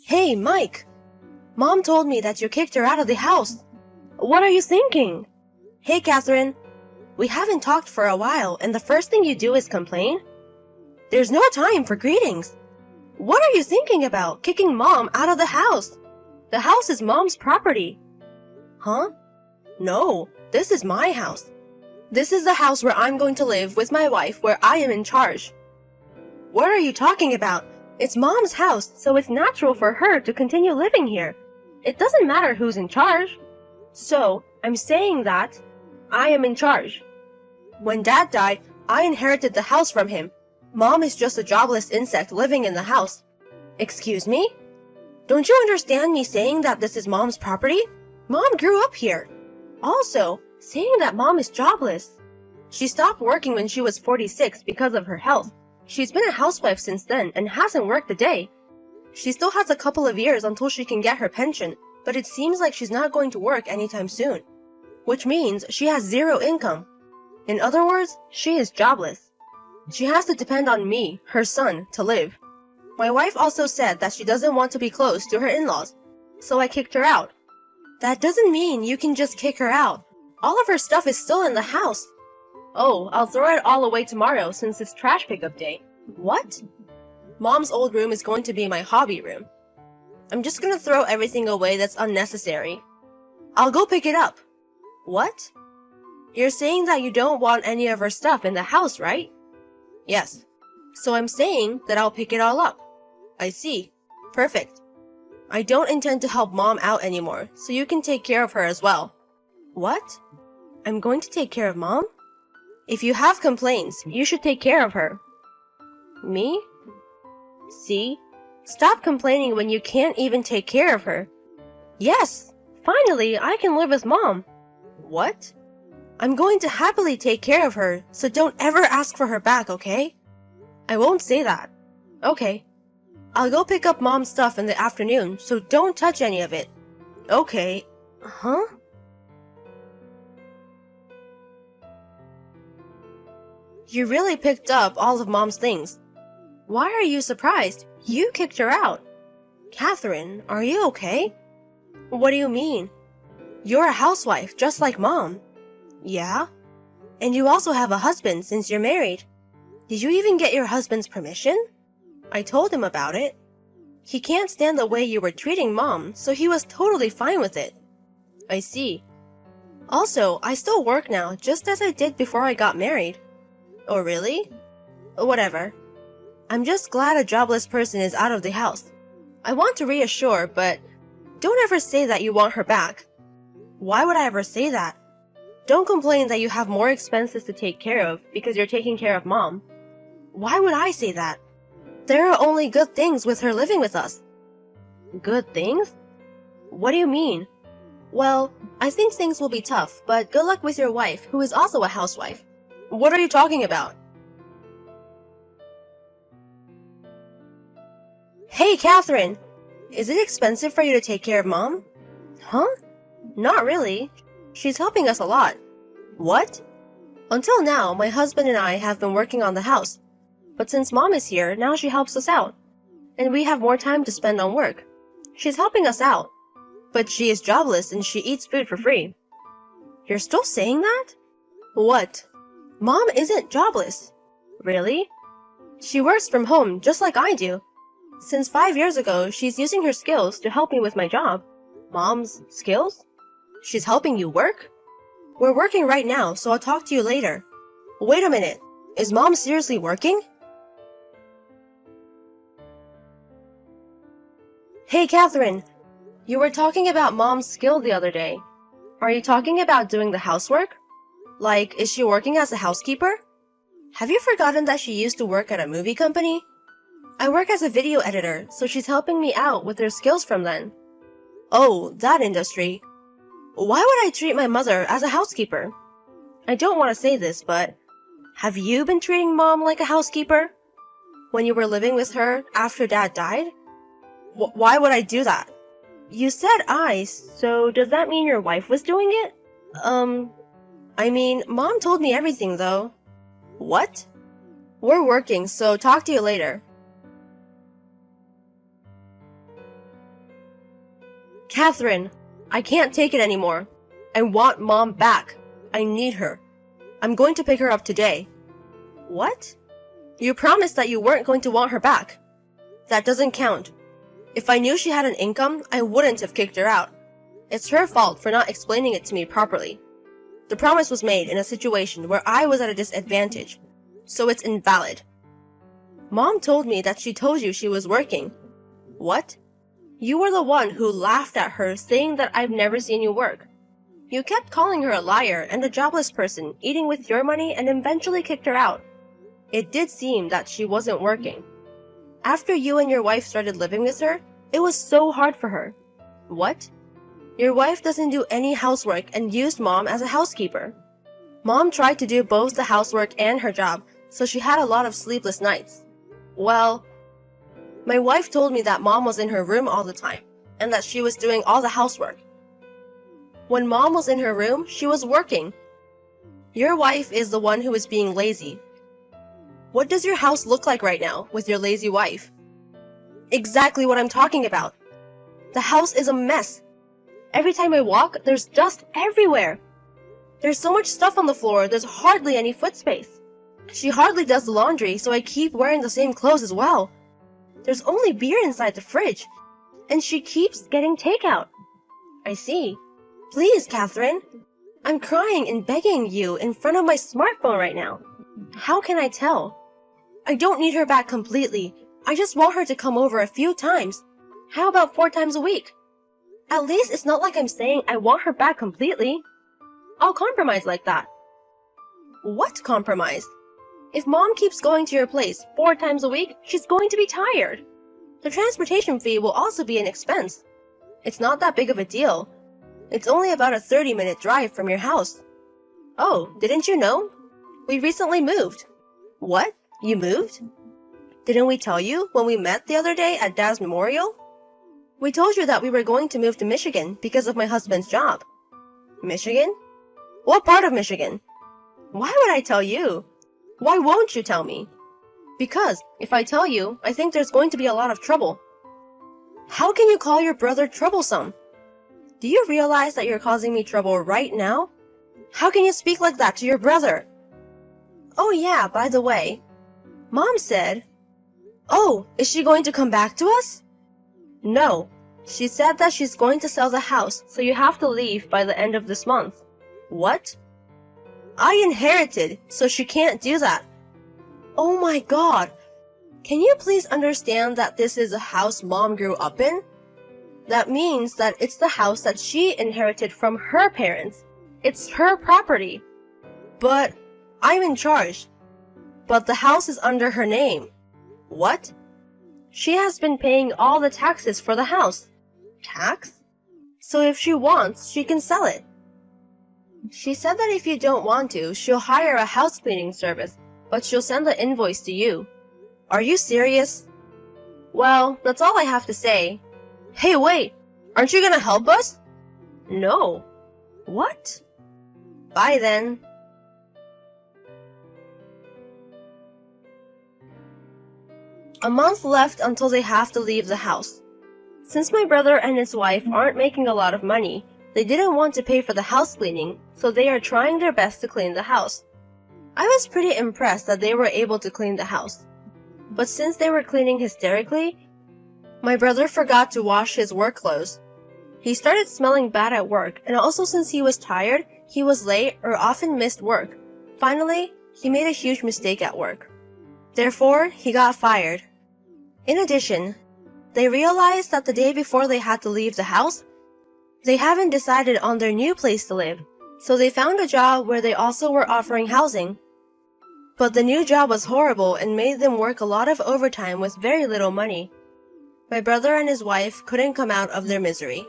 Hey, Mike! Mom told me that you kicked her out of the house. What are you thinking? Hey, Catherine. We haven't talked for a while, and the first thing you do is complain? There's no time for greetings. What are you thinking about, kicking Mom out of the house? The house is Mom's property. Huh? No, this is my house. This is the house where I'm going to live with my wife, where I am in charge. What are you talking about? It's Mom's house, so it's natural for her to continue living here. It doesn't matter who's in charge. So, I'm saying that I am in charge. When Dad died, I inherited the house from him. Mom is just a jobless insect living in the house. Excuse me? Don't you understand me saying that this is Mom's property? Mom grew up here. Also, saying that Mom is jobless. She stopped working when she was 46 because of her health. She's been a housewife since then and hasn't worked a day. She still has a couple of years until she can get her pension, but it seems like she's not going to work anytime soon, which means she has zero income. In other words, she is jobless. She has to depend on me, her son, to live. My wife also said that she doesn't want to be close to her in-laws, so I kicked her out. That doesn't mean you can just kick her out. All of her stuff is still in the house. Oh, I'll throw it all away tomorrow since it's trash pickup day. What? Mom's old room is going to be my hobby room. I'm just gonna throw everything away that's unnecessary. I'll go pick it up. What? You're saying that you don't want any of her stuff in the house, right? Yes. So I'm saying that I'll pick it all up. I see. Perfect. I don't intend to help Mom out anymore, so you can take care of her as well. What? I'm going to take care of Mom? If you have complaints, you should take care of her. Me? See? Stop complaining when you can't even take care of her. Yes! Finally, I can live with Mom. What? I'm going to happily take care of her, so don't ever ask for her back, okay? I won't say that. Okay. I'll go pick up Mom's stuff in the afternoon, so don't touch any of it. Okay. Huh? You really picked up all of Mom's things. Why are you surprised? You kicked her out. Catherine, are you okay? What do you mean? You're a housewife, just like Mom. Yeah? And you also have a husband since you're married. Did you even get your husband's permission? I told him about it. He can't stand the way you were treating Mom, so he was totally fine with it. I see. Also, I still work now, just as I did before I got married. Oh, really? Whatever. I'm just glad a jobless person is out of the house. I want to reassure, but don't ever say that you want her back. Why would I ever say that? Don't complain that you have more expenses to take care of because you're taking care of Mom. Why would I say that? There are only good things with her living with us. Good things? What do you mean? Well, I think things will be tough, but good luck with your wife, who is also a housewife. What are you talking about? Hey, Catherine! Is it expensive for you to take care of Mom? Huh? Not really. She's helping us a lot. What? Until now, my husband and I have been working on the house. But since Mom is here, now she helps us out. And we have more time to spend on work. She's helping us out. But she is jobless and she eats food for free. You're still saying that? What? Mom isn't jobless. Really? She works from home just like I do. Since 5 years ago, she's using her skills to help me with my job. Mom's skills? She's helping you work? We're working right now, so I'll talk to you later. Wait a minute. Is Mom seriously working? Hey, Catherine. You were talking about Mom's skill the other day. Are you talking about doing the housework? Like, is she working as a housekeeper? Have you forgotten that she used to work at a movie company? I work as a video editor, so she's helping me out with her skills from then. Oh, that industry. Why would I treat my mother as a housekeeper? I don't want to say this, but have you been treating Mom like a housekeeper? When you were living with her after Dad died? Why would I do that? You said I, so does that mean your wife was doing it? I mean, Mom told me everything, though. What? We're working, so talk to you later. Catherine, I can't take it anymore. I want Mom back. I need her. I'm going to pick her up today. What? You promised that you weren't going to want her back. That doesn't count. If I knew she had an income, I wouldn't have kicked her out. It's her fault for not explaining it to me properly. The promise was made in a situation where I was at a disadvantage, so it's invalid. Mom told me that she told you she was working. What? You were the one who laughed at her saying that I've never seen you work. You kept calling her a liar and a jobless person eating with your money and eventually kicked her out. It did seem that she wasn't working. After you and your wife started living with her, it was so hard for her. What? Your wife doesn't do any housework and used Mom as a housekeeper. Mom tried to do both the housework and her job, so she had a lot of sleepless nights. Well, my wife told me that Mom was in her room all the time, and that she was doing all the housework. When Mom was in her room, she was working. Your wife is the one who is being lazy. What does your house look like right now with your lazy wife? Exactly what I'm talking about. The house is a mess. Every time I walk, there's dust everywhere. There's so much stuff on the floor, there's hardly any foot space. She hardly does the laundry, so I keep wearing the same clothes as well. There's only beer inside the fridge, and she keeps getting takeout. I see. Please, Catherine. I'm crying and begging you in front of my smartphone right now. How can I tell? I don't need her back completely. I just want her to come over a few times. How about 4 times a week? At least it's not like I'm saying I want her back completely. I'll compromise like that. What compromise? If Mom keeps going to your place 4 times a week, she's going to be tired. The transportation fee will also be an expense. It's not that big of a deal. It's only about a 30-minute drive from your house. Oh, didn't you know? We recently moved. What? You moved? Didn't we tell you when we met the other day at Dad's memorial? We told you that we were going to move to Michigan because of my husband's job. Michigan? What part of Michigan? Why would I tell you? Why won't you tell me? Because if I tell you, I think there's going to be a lot of trouble. How can you call your brother troublesome? Do you realize that you're causing me trouble right now? How can you speak like that to your brother? Oh yeah, by the way, Mom said, "Oh, is she going to come back to us?" No, she said that she's going to sell the house, so you have to leave by the end of this month. What? I inherited, so she can't do that. Oh my God. Can you please understand that this is a house Mom grew up in? That means that it's the house that she inherited from her parents. It's her property. But I'm in charge. But the house is under her name. What? She has been paying all the taxes for the house. Tax? So if she wants, she can sell it. She said that if you don't want to, she'll hire a house cleaning service, but she'll send the invoice to you. Are you serious? Well, that's all I have to say. Hey, wait! Aren't you gonna help us? No. What? Bye then. A month left until they have to leave the house. Since my brother and his wife aren't making a lot of money, they didn't want to pay for the house cleaning, so they are trying their best to clean the house. I was pretty impressed that they were able to clean the house. But since they were cleaning hysterically, my brother forgot to wash his work clothes. He started smelling bad at work, and also since he was tired, he was late or often missed work. Finally, he made a huge mistake at work. Therefore, he got fired. In addition, they realized that the day before they had to leave the house, they haven't decided on their new place to live, so they found a job where they also were offering housing. But the new job was horrible and made them work a lot of overtime with very little money. My brother and his wife couldn't come out of their misery.